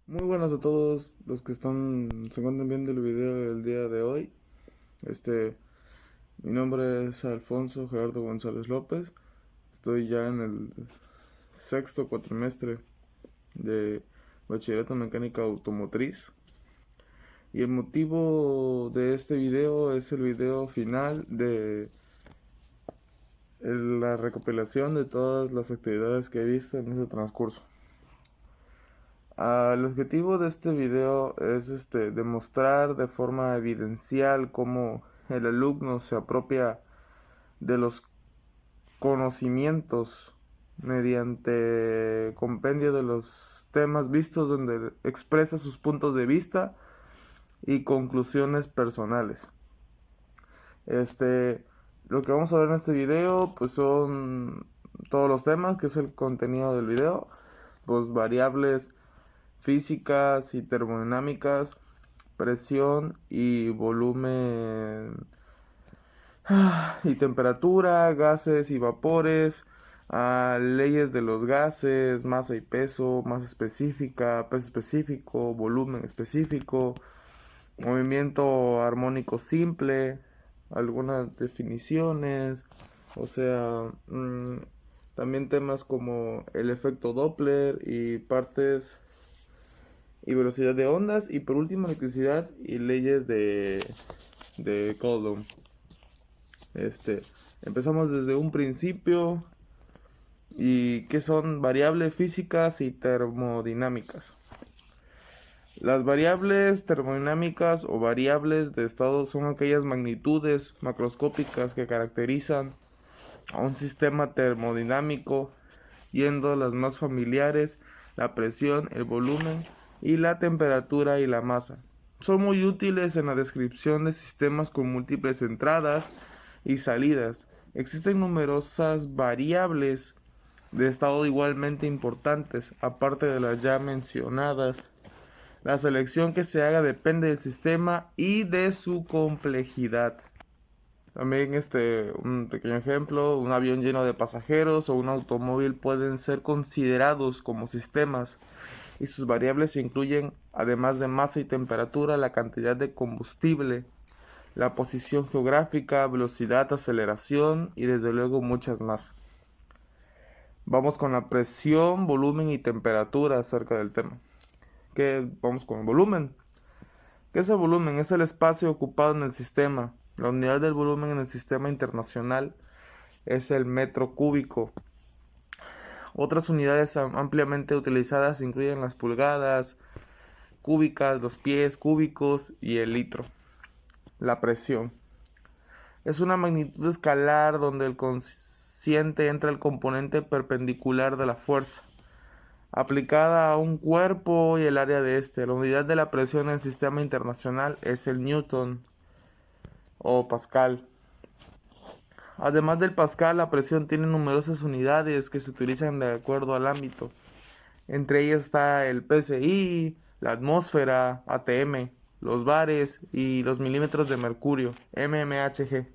Muy buenas a todos los que se encuentran viendo el video del día de hoy. Este, Mi nombre es Alfonso Gerardo González López. Estoy ya en el sexto cuatrimestre de Bachillerato en Mecánica Automotriz. Y el motivo de este video es el video final de la recopilación de todas las actividades que he visto en ese transcurso. El objetivo de este video es demostrar de forma evidencial cómo el alumno se apropia de los conocimientos mediante compendio de los temas vistos, donde expresa sus puntos de vista y conclusiones personales. Lo que vamos a ver en este video pues son todos los temas, que es el contenido del video, pues variables físicas y termodinámicas, presión y volumen y temperatura, gases y vapores, leyes de los gases, masa y peso, masa específica, peso específico, volumen específico, movimiento armónico simple, algunas definiciones, o sea, también temas como el efecto Doppler y partes y velocidad de ondas, y por último electricidad y leyes de Coulomb. Empezamos desde un principio, y que son variables físicas y termodinámicas. Las variables termodinámicas o variables de estado son aquellas magnitudes macroscópicas que caracterizan a un sistema termodinámico, yendo las más familiares: la presión, el volumen y la temperatura y la masa. Son muy útiles en la descripción de sistemas con múltiples entradas y salidas. Existen numerosas variables de estado igualmente importantes, aparte de las ya mencionadas. La selección que se haga depende del sistema y de su complejidad. También un pequeño ejemplo: un avión lleno de pasajeros o un automóvil pueden ser considerados como sistemas, y sus variables incluyen, además de masa y temperatura, la cantidad de combustible, la posición geográfica, velocidad, aceleración y desde luego muchas más. Vamos con la presión, volumen y temperatura acerca del tema. Vamos con el volumen. ¿Qué es el volumen? Es el espacio ocupado en el sistema. La unidad del volumen en el sistema internacional es el metro cúbico. Otras unidades ampliamente utilizadas incluyen las pulgadas cúbicas, los pies cúbicos y el litro. La presión es una magnitud escalar donde el cociente entra el componente perpendicular de la fuerza aplicada a un cuerpo y el área de este. La unidad de la presión en el sistema internacional es el Newton o Pascal. Además del Pascal, la presión tiene numerosas unidades que se utilizan de acuerdo al ámbito. Entre ellas está el PSI, la atmósfera, ATM, los bares y los milímetros de mercurio, mmHg.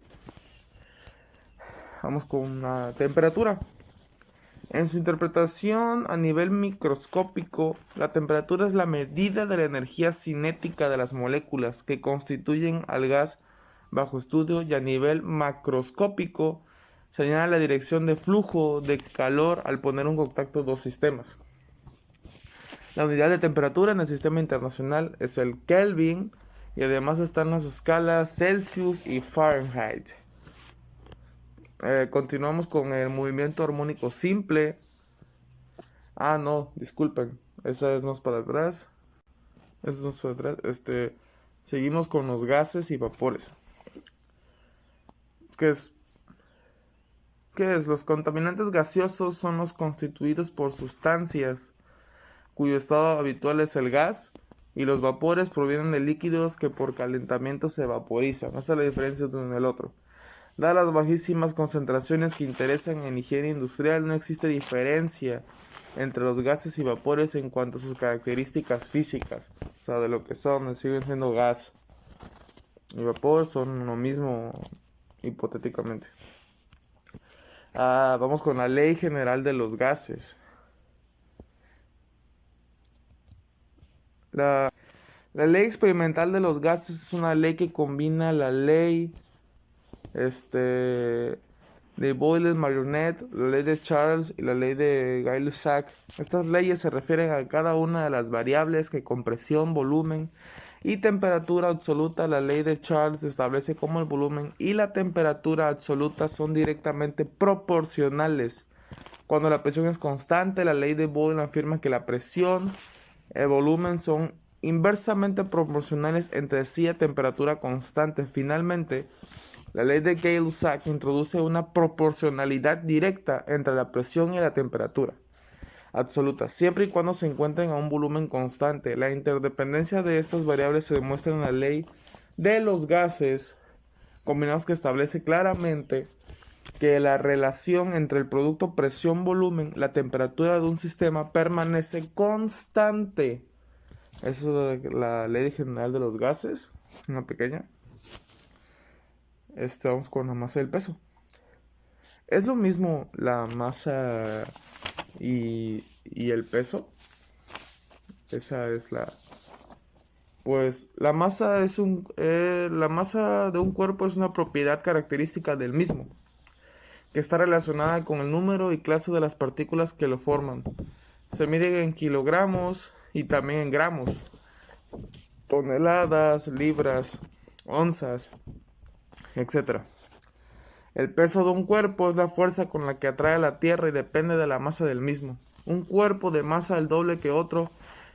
Vamos con la temperatura. En su interpretación a nivel microscópico, la temperatura es la medida de la energía cinética de las moléculas que constituyen al gas bajo estudio, y a nivel macroscópico señala la dirección de flujo de calor al poner en contacto dos sistemas. La unidad de temperatura en el sistema internacional es el Kelvin, y además están las escalas Celsius y Fahrenheit. Continuamos con el movimiento armónico simple. No, disculpen, esa es más para atrás. Esa es más para atrás. Seguimos con los gases y vapores. ¿Qué es? ¿Qué es? Los contaminantes gaseosos son los constituidos por sustancias cuyo estado habitual es el gas, y los vapores provienen de líquidos que por calentamiento se vaporizan. Esa es la diferencia de uno y el otro. Dadas las bajísimas concentraciones que interesan en higiene industrial, no existe diferencia entre los gases y vapores en cuanto a sus características físicas, o sea, de lo que son. Siguen siendo gas y vapor, son lo mismo hipotéticamente. Vamos con la ley general de los gases. La ley experimental de los gases es una ley que combina la ley de Boyle-Marionette, la ley de Charles y la ley de Gay-Lussac. Estas leyes se refieren a cada una de las variables que con presión, volumen y temperatura absoluta. La ley de Charles establece cómo el volumen y la temperatura absoluta son directamente proporcionales. Cuando la presión es constante, la ley de Boyle afirma que la presión y el volumen son inversamente proporcionales entre sí a temperatura constante. Finalmente, la ley de Gay-Lussac introduce una proporcionalidad directa entre la presión y la temperatura absoluta, siempre y cuando se encuentren a un volumen constante. La interdependencia de estas variables se demuestra en la ley de los gases combinados, que establece claramente que la relación entre el producto presión-volumen, la temperatura de un sistema, permanece constante. Eso es la ley general de los gases, una pequeña. Vamos con la masa y el peso. ¿Es lo mismo la masa y el peso? Esa es la... Pues la masa la masa de un cuerpo es una propiedad característica del mismo, que está relacionada con el número y clase de las partículas que lo forman. Se mide en kilogramos y también en gramos, toneladas, libras, onzas, etc. El peso de un cuerpo es la fuerza con la que atrae a la Tierra y depende de la masa del mismo. Un cuerpo de masa el doble que otro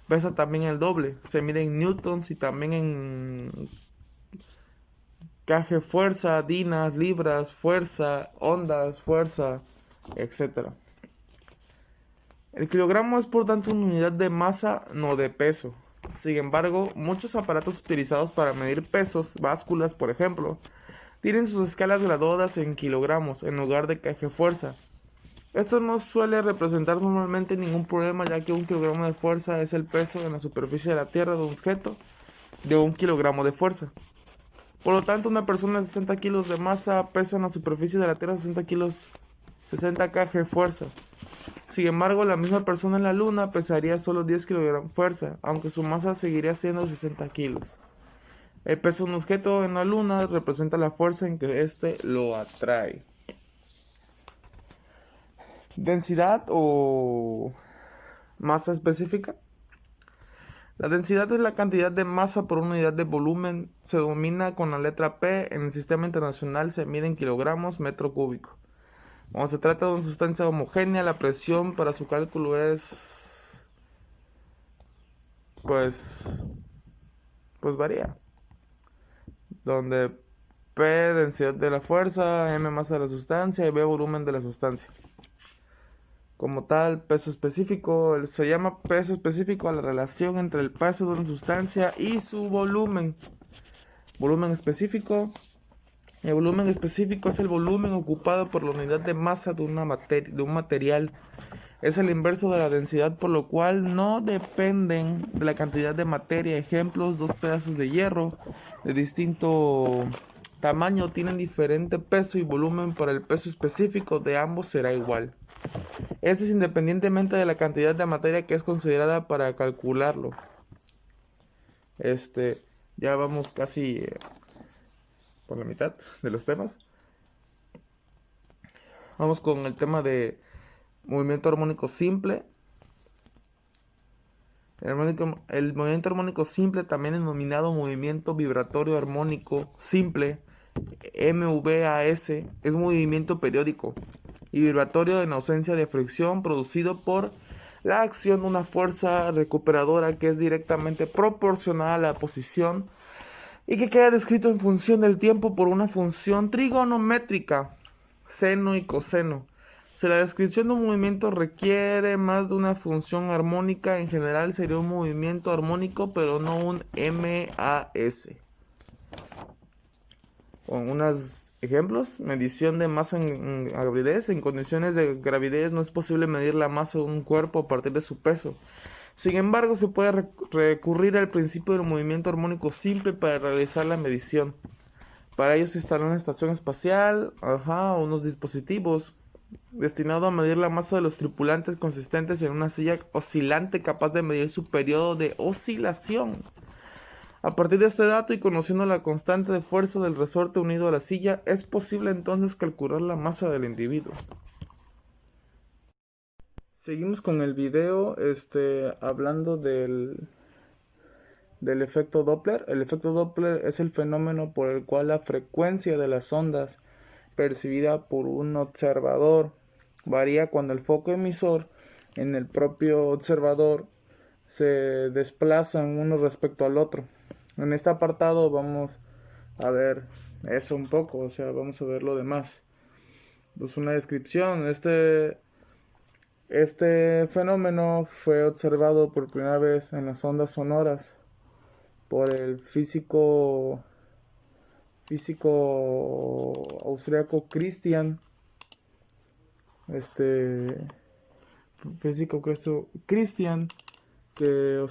pesa también el doble. Se mide en newtons y también en kg fuerza, dinas, libras, fuerza, ondas, fuerza, etc. El kilogramo es por tanto una unidad de masa, no de peso. Sin embargo, muchos aparatos utilizados para medir pesos, básculas por ejemplo, tienen sus escalas graduadas en kilogramos en lugar de kg fuerza. Esto no suele representar normalmente ningún problema, ya que un kilogramo de fuerza es el peso en la superficie de la Tierra de un objeto de 1 kilogramo de fuerza. Por lo tanto, una persona de 60 kilos de masa pesa en la superficie de la Tierra 60 kg fuerza. Sin embargo, la misma persona en la Luna pesaría solo 10 kilogramos de fuerza, aunque su masa seguiría siendo 60 kilos. El peso de un objeto en la Luna representa la fuerza en que éste lo atrae. Densidad o masa específica. La densidad es la cantidad de masa por unidad de volumen. Se denomina con la letra P. En el sistema internacional se mide en kilogramos metro cúbico. Cuando se trata de una sustancia homogénea, la presión para su cálculo es... Pues varía. Donde P densidad de la fuerza, M masa de la sustancia y B volumen de la sustancia. Como tal, peso específico, se llama peso específico a la relación entre el peso de una sustancia y su volumen. Volumen específico. El volumen específico es el volumen ocupado por la unidad de masa de un material. Es el inverso de la densidad, por lo cual no dependen de la cantidad de materia. Ejemplos: 2 pedazos de hierro de distinto tamaño tienen diferente peso y volumen, pero el peso específico de ambos será igual. Este es independientemente de la cantidad de materia que es considerada para calcularlo. Ya vamos casi por la mitad de los temas. Vamos con el tema de movimiento armónico simple. El movimiento armónico simple, también denominado movimiento vibratorio armónico simple, MVAS, es movimiento periódico y vibratorio en ausencia de fricción, producido por la acción de una fuerza recuperadora que es directamente proporcional a la posición y que queda descrito en función del tiempo por una función trigonométrica, seno y coseno. Si la descripción de un movimiento requiere más de una función armónica, en general sería un movimiento armónico, pero no un MAS. Con unos ejemplos: medición de masa en gravidez. En condiciones de gravidez no es posible medir la masa de un cuerpo a partir de su peso. Sin embargo, se puede recurrir al principio del movimiento armónico simple para realizar la medición. Para ello se instala una estación espacial, o unos dispositivos destinado a medir la masa de los tripulantes consistentes en una silla oscilante capaz de medir su periodo de oscilación. A partir de este dato y conociendo la constante de fuerza del resorte unido a la silla, es posible entonces calcular la masa del individuo. Seguimos con el video hablando del efecto Doppler. El efecto Doppler es el fenómeno por el cual la frecuencia de las ondas percibida por un observador varía cuando el foco emisor en el propio observador se desplazan uno respecto al otro. En este apartado vamos a ver eso un poco, o sea, vamos a ver lo demás. Pues una descripción. Este fenómeno fue observado por primera vez en las ondas sonoras por el físico austriaco Christian, Christian, que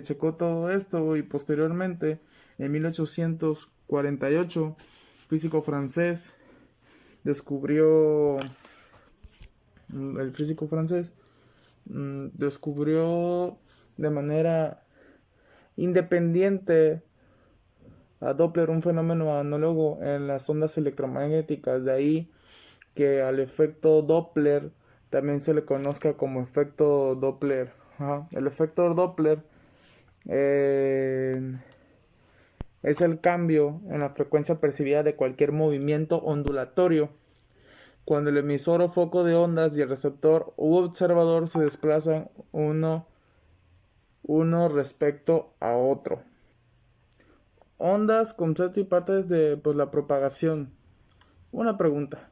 checó todo esto, y posteriormente en 1848 físico francés descubrió de manera independiente a Doppler, un fenómeno análogo en las ondas electromagnéticas. De ahí que al efecto Doppler también se le conozca como efecto Doppler. El efecto Doppler es el cambio en la frecuencia percibida de cualquier movimiento ondulatorio cuando el emisor o foco de ondas y el receptor u observador se desplazan uno respecto a otro. Ondas, concepto y partes de la propagación. Una pregunta: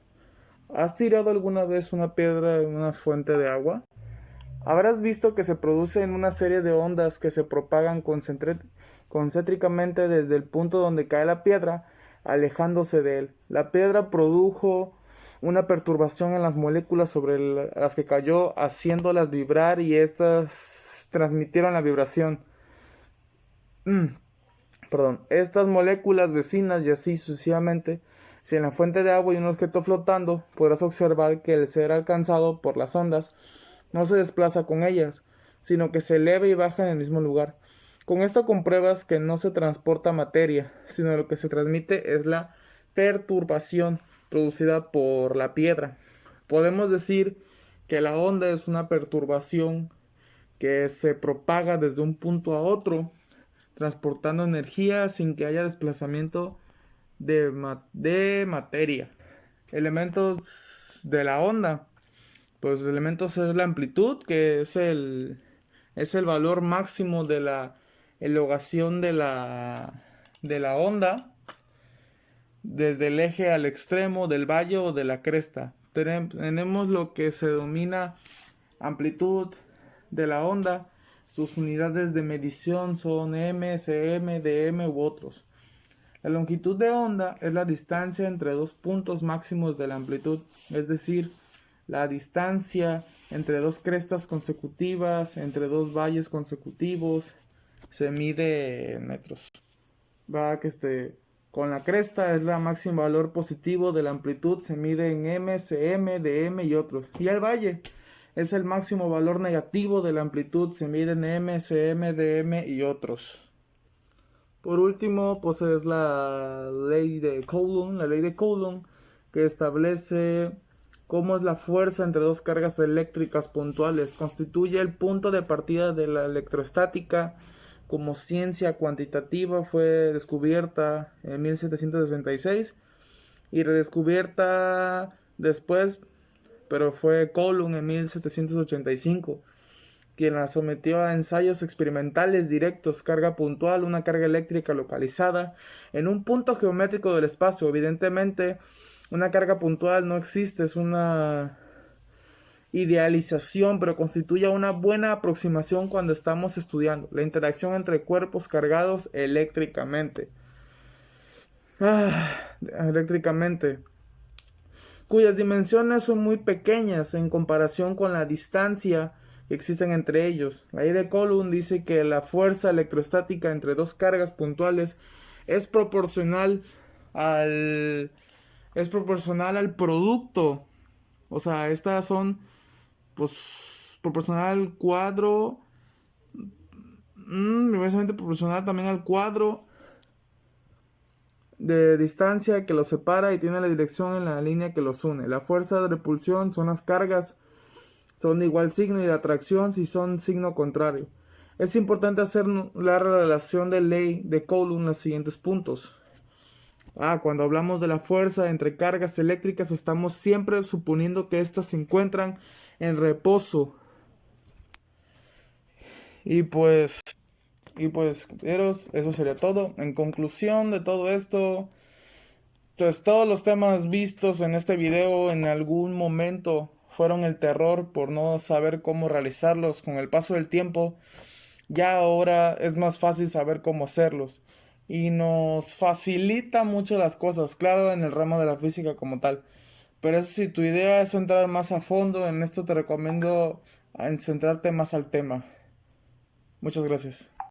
¿has tirado alguna vez una piedra en una fuente de agua? Habrás visto que se producen una serie de ondas que se propagan concéntricamente desde el punto donde cae la piedra, alejándose de él. La piedra produjo una perturbación en las moléculas sobre las que cayó, haciéndolas vibrar, y estas transmitieron la vibración. Estas moléculas vecinas, y así sucesivamente. Si en la fuente de agua hay un objeto flotando, podrás observar que el ser alcanzado por las ondas no se desplaza con ellas, sino que se eleva y baja en el mismo lugar. Con esto compruebas que no se transporta materia, sino lo que se transmite es la perturbación producida por la piedra. Podemos decir que la onda es una perturbación que se propaga desde un punto a otro, transportando energía sin que haya desplazamiento de materia. Elementos de la onda. Pues elementos es la amplitud, que es el valor máximo de la elongación de la onda desde el eje al extremo del valle o de la cresta. Tenemos lo que se denomina amplitud de la onda. Sus unidades de medición son m, cm, dm u otros. La longitud de onda es la distancia entre dos puntos máximos de la amplitud, es decir, la distancia entre dos crestas consecutivas, entre dos valles consecutivos, se mide en metros. Con la cresta es la máximo valor positivo de la amplitud, se mide en m, cm, dm y otros. Y el valle es el máximo valor negativo de la amplitud, se mide en m, cm, dm y otros. Por último, pues es la ley de Coulomb, que establece cómo es la fuerza entre dos cargas eléctricas puntuales. Constituye el punto de partida de la electrostática. Como ciencia cuantitativa fue descubierta en 1766 y redescubierta después, pero fue Coulomb en 1785. Quien la sometió a ensayos experimentales directos, carga puntual, una carga eléctrica localizada en un punto geométrico del espacio. Evidentemente, una carga puntual no existe, es una idealización, pero constituye una buena aproximación cuando estamos estudiando la interacción entre cuerpos cargados eléctricamente, cuyas dimensiones son muy pequeñas en comparación con la distancia que existen entre ellos. La ley de Coulomb dice que la fuerza electrostática entre dos cargas puntuales es proporcional al es proporcional al producto. O sea, estas son, pues, proporcional al cuadro. Inversamente proporcional también al cuadro de distancia que los separa y tiene la dirección en la línea que los une. La fuerza de repulsión son las cargas, son de igual signo, y de atracción si son signo contrario. Es importante hacer la relación de ley de Coulomb en los siguientes puntos. Cuando hablamos de la fuerza entre cargas eléctricas, estamos siempre suponiendo que éstas se encuentran en reposo. Y pues, compañeros, eso sería todo. En conclusión de todo esto, pues todos los temas vistos en este video en algún momento fueron el terror por no saber cómo realizarlos. Con el paso del tiempo, ya ahora es más fácil saber cómo hacerlos. Y nos facilita mucho las cosas, claro, en el ramo de la física como tal. Pero eso, si tu idea es entrar más a fondo en esto, te recomiendo en centrarte más al tema. Muchas gracias.